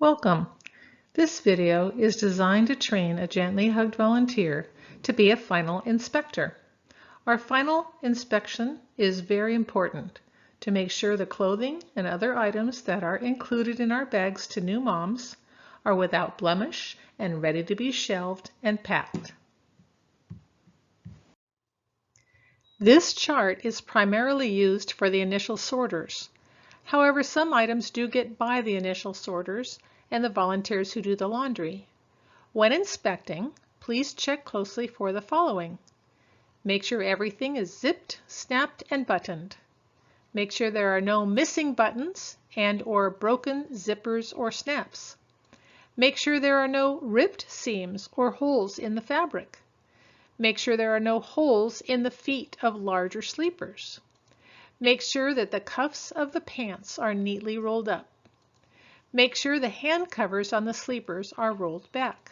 Welcome. This video is designed to train a gently hugged volunteer to be a final inspector. Our final inspection is very important to make sure the clothing and other items that are included in our bags to new moms are without blemish and ready to be shelved and packed. This chart is primarily used for the initial sorters. However, some items do get by the initial sorters and the volunteers who do the laundry. When inspecting, please check closely for the following. Make sure everything is zipped, snapped, and buttoned. Make sure there are no missing buttons and/or broken zippers or snaps. Make sure there are no ripped seams or holes in the fabric. Make sure there are no holes in the feet of larger sleepers. Make sure that the cuffs of the pants are neatly rolled up. Make sure the hand covers on the sleepers are rolled back.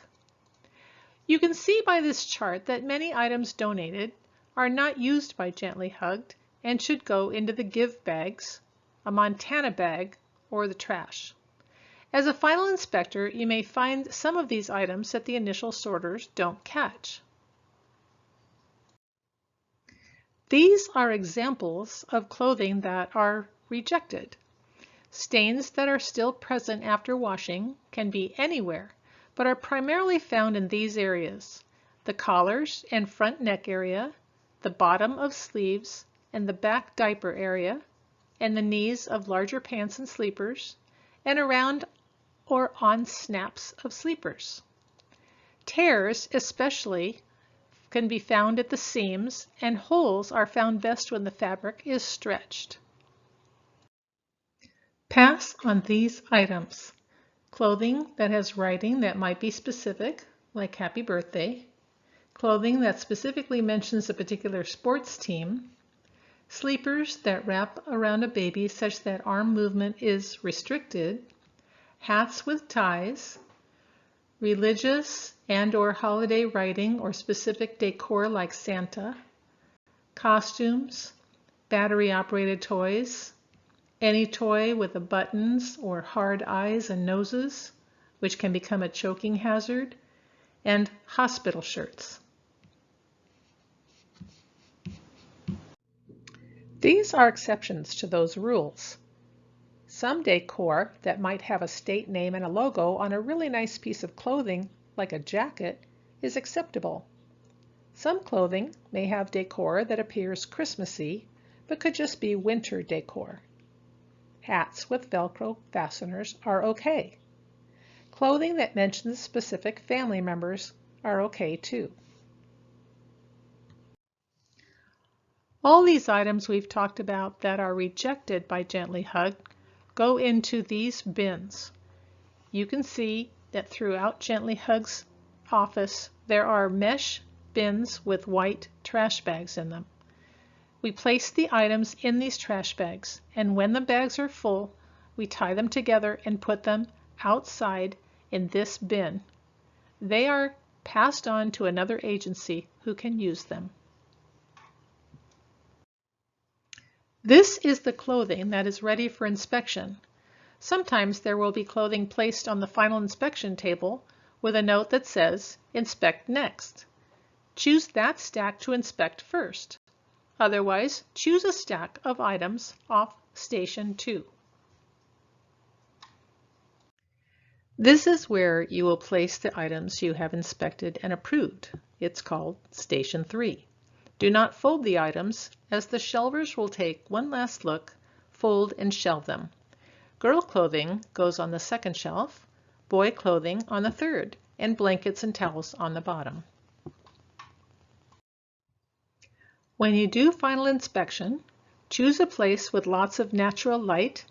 You can see by this chart that many items donated are not used by Gently Hugged and should go into the give bags, a Montana bag, or the trash. As a final inspector, you may find some of these items that the initial sorters don't catch. These are examples of clothing that are rejected. Stains that are still present after washing can be anywhere, but are primarily found in these areas: the collars and front neck area, the bottom of sleeves and the back diaper area, and the knees of larger pants and sleepers, and around or on snaps of sleepers. Tears especially can be found at the seams, and holes are found best when the fabric is stretched. Pass on these items: clothing that has writing that might be specific, like happy birthday, clothing that specifically mentions a particular sports team, sleepers that wrap around a baby such that arm movement is restricted, hats with ties, religious and/or holiday writing or specific decor like Santa, costumes, battery-operated toys, any toy with the buttons or hard eyes and noses, which can become a choking hazard, and hospital shirts. These are exceptions to those rules. Some decor that might have a state name and a logo on a really nice piece of clothing, like a jacket, is acceptable. Some clothing may have decor that appears Christmassy, but could just be winter decor. Hats with Velcro fasteners are okay. Clothing that mentions specific family members are okay too. All these items we've talked about that are rejected by Gently Hugged go into these bins. You can see that throughout Gently Hugged's office there are mesh bins with white trash bags in them. We place the items in these trash bags, and when the bags are full, we tie them together and put them outside in this bin. They are passed on to another agency who can use them. This is the clothing that is ready for inspection. Sometimes there will be clothing placed on the final inspection table with a note that says, "Inspect next." Choose that stack to inspect first. Otherwise, choose a stack of items off Station 2. This is where you will place the items you have inspected and approved. It's called Station 3. Do not fold the items, as the shelvers will take one last look, fold and shelve them. Girl clothing goes on the second shelf, boy clothing on the third, and blankets and towels on the bottom. When you do final inspection, choose a place with lots of natural light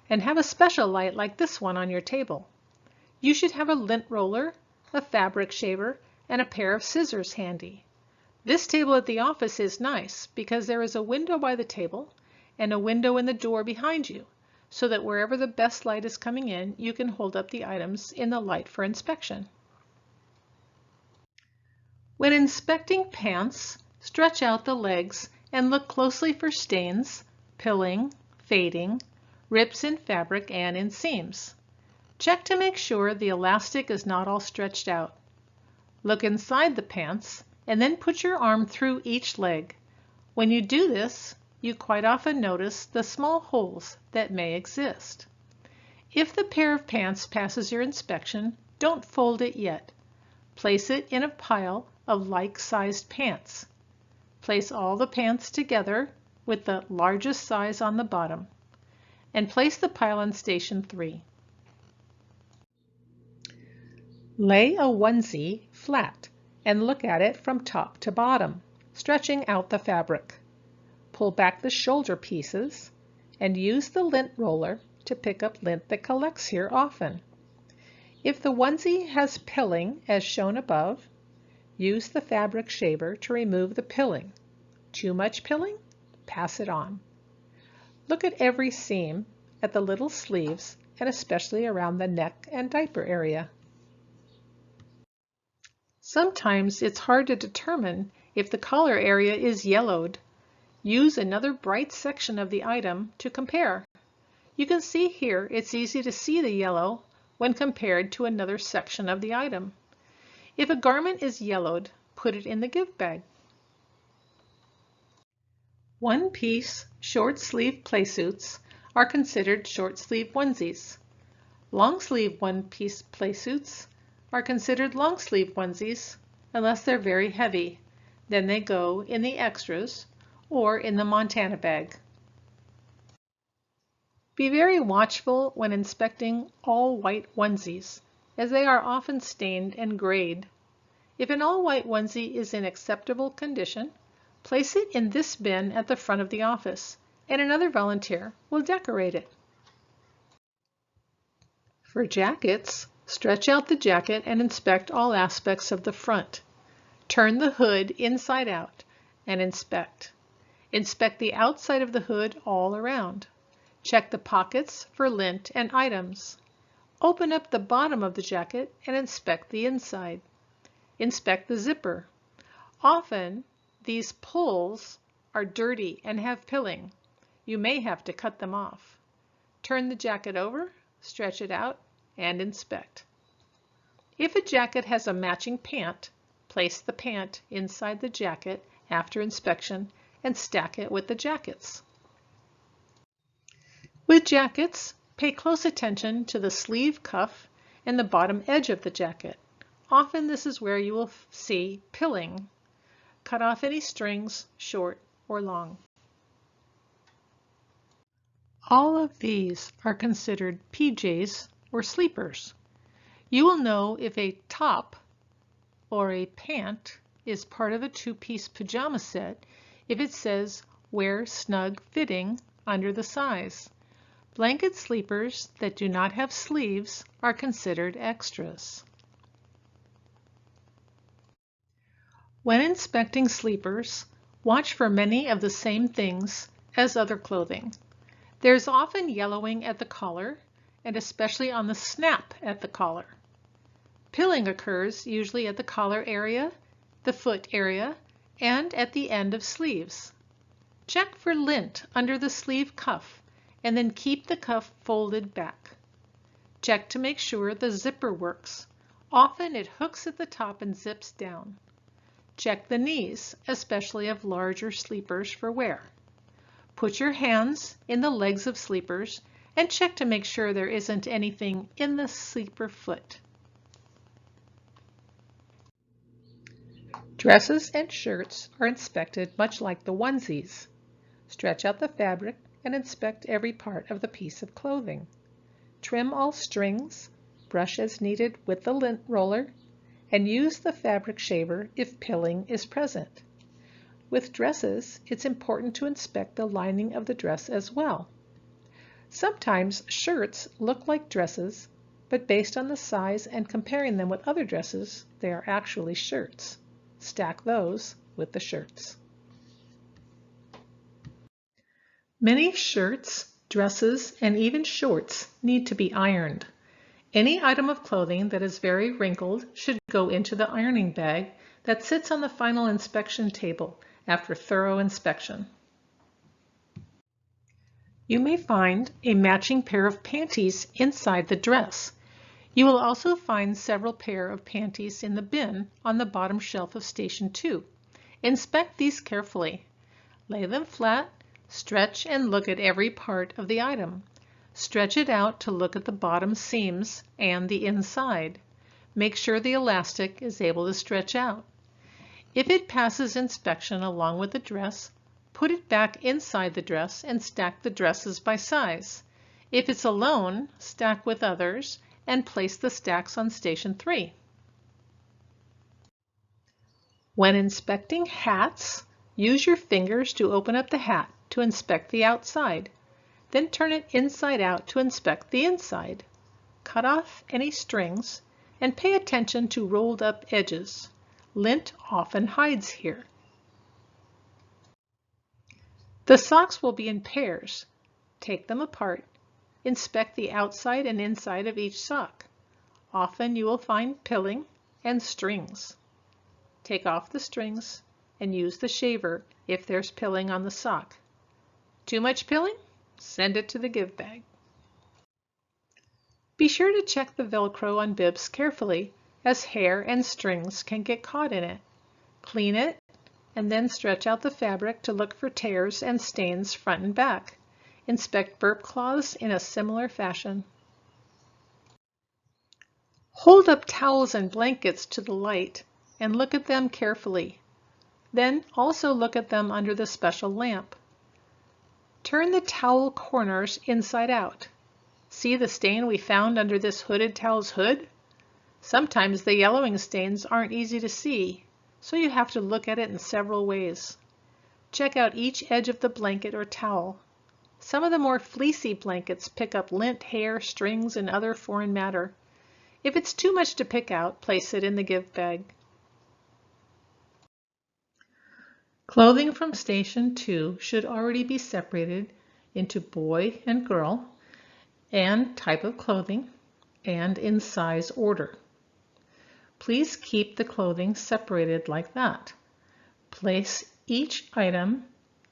and have a special light like this one on your table. You should have a lint roller, a fabric shaver, and a pair of scissors handy. This table at the office is nice because there is a window by the table and a window in the door behind you, so that wherever the best light is coming in, you can hold up the items in the light for inspection. When inspecting pants, stretch out the legs and look closely for stains, pilling, fading, rips in fabric and in seams. Check to make sure the elastic is not all stretched out. Look inside the pants and then put your arm through each leg. When you do this, you quite often notice the small holes that may exist. If the pair of pants passes your inspection, don't fold it yet. Place it in a pile of like-sized pants. Place all the pants together with the largest size on the bottom, and place the pile on station 3. Lay a onesie flat and look at it from top to bottom, stretching out the fabric. Pull back the shoulder pieces and use the lint roller to pick up lint that collects here often. If the onesie has pilling as shown above, use the fabric shaver to remove the pilling. Too much pilling? Pass it on. Look at every seam, at the little sleeves, and especially around the neck and diaper area. Sometimes it's hard to determine if the collar area is yellowed. Use another bright section of the item to compare. You can see here it's easy to see the yellow when compared to another section of the item. If a garment is yellowed, put it in the give bag. One-piece short sleeve playsuits are considered short sleeve onesies. Long sleeve one-piece playsuits are considered long sleeve onesies unless they're very heavy. Then they go in the extras or in the Montana bag. Be very watchful when inspecting all white onesies, as they are often stained and grayed. If an all white onesie is in acceptable condition, place it in this bin at the front of the office, and another volunteer will decorate it. For jackets, stretch out the jacket and inspect all aspects of the front. Turn the hood inside out and inspect. Inspect the outside of the hood all around. Check the pockets for lint and items. Open up the bottom of the jacket and inspect the inside. Inspect the zipper. Often, these pulls are dirty and have pilling. You may have to cut them off. Turn the jacket over, stretch it out, and inspect. If a jacket has a matching pant, place the pant inside the jacket after inspection and stack it with the jackets. With jackets, pay close attention to the sleeve cuff and the bottom edge of the jacket. Often this is where you will see pilling. Cut off any strings, short or long. All of these are considered PJs or sleepers. You will know if a top or a pant is part of a two-piece pajama set if it says wear snug fitting under the size. Blanket sleepers that do not have sleeves are considered extras. When inspecting sleepers, watch for many of the same things as other clothing. There's often yellowing at the collar and especially on the snap at the collar. Pilling occurs usually at the collar area, the foot area, and at the end of sleeves. Check for lint under the sleeve cuff and then keep the cuff folded back. Check to make sure the zipper works. Often it hooks at the top and zips down. Check the knees, especially of larger sleepers for wear. Put your hands in the legs of sleepers and check to make sure there isn't anything in the sleeper foot. Dresses and shirts are inspected much like the onesies. Stretch out the fabric and inspect every part of the piece of clothing. Trim all strings, brush as needed with the lint roller, and use the fabric shaver if pilling is present. With dresses, it's important to inspect the lining of the dress as well. Sometimes shirts look like dresses, but based on the size and comparing them with other dresses, they are actually shirts. Stack those with the shirts. Many shirts, dresses, and even shorts need to be ironed. Any item of clothing that is very wrinkled should go into the ironing bag that sits on the final inspection table after thorough inspection. You may find a matching pair of panties inside the dress, You will also find several pair of panties in the bin on the bottom shelf of Station 2. Inspect these carefully. Lay them flat, stretch and look at every part of the item. Stretch it out to look at the bottom seams and the inside. Make sure the elastic is able to stretch out. If it passes inspection along with the dress, put it back inside the dress and stack the dresses by size. If it's alone, stack with others and place the stacks on Station 3. When inspecting hats, use your fingers to open up the hat to inspect the outside. Then turn it inside out to inspect the inside. Cut off any strings and pay attention to rolled up edges. Lint often hides here. The socks will be in pairs. Take them apart. Inspect the outside and inside of each sock. Often you will find pilling and strings. Take off the strings and use the shaver if there's pilling on the sock. Too much pilling? Send it to the give bag. Be sure to check the Velcro on bibs carefully, as hair and strings can get caught in it. Clean it and then stretch out the fabric to look for tears and stains front and back. Inspect burp claws in a similar fashion. Hold up towels and blankets to the light and look at them carefully. Then also look at them under the special lamp. Turn the towel corners inside out. See the stain we found under this hooded towel's hood? Sometimes the yellowing stains aren't easy to see, so you have to look at it in several ways. Check out each edge of the blanket or towel. Some of the more fleecy blankets pick up lint, hair, strings, and other foreign matter. If it's too much to pick out, place it in the give bag. Clothing from Station 2 should already be separated into boy and girl, and type of clothing, and in size order. Please keep the clothing separated like that. Place each item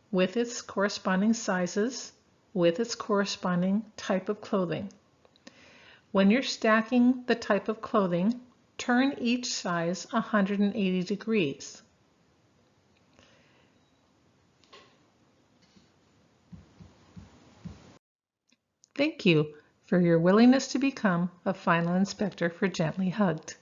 with its corresponding sizes, with its corresponding type of clothing. When you're stacking the type of clothing, turn each size 180 degrees. Thank you for your willingness to become a final inspector for Gently Hugged.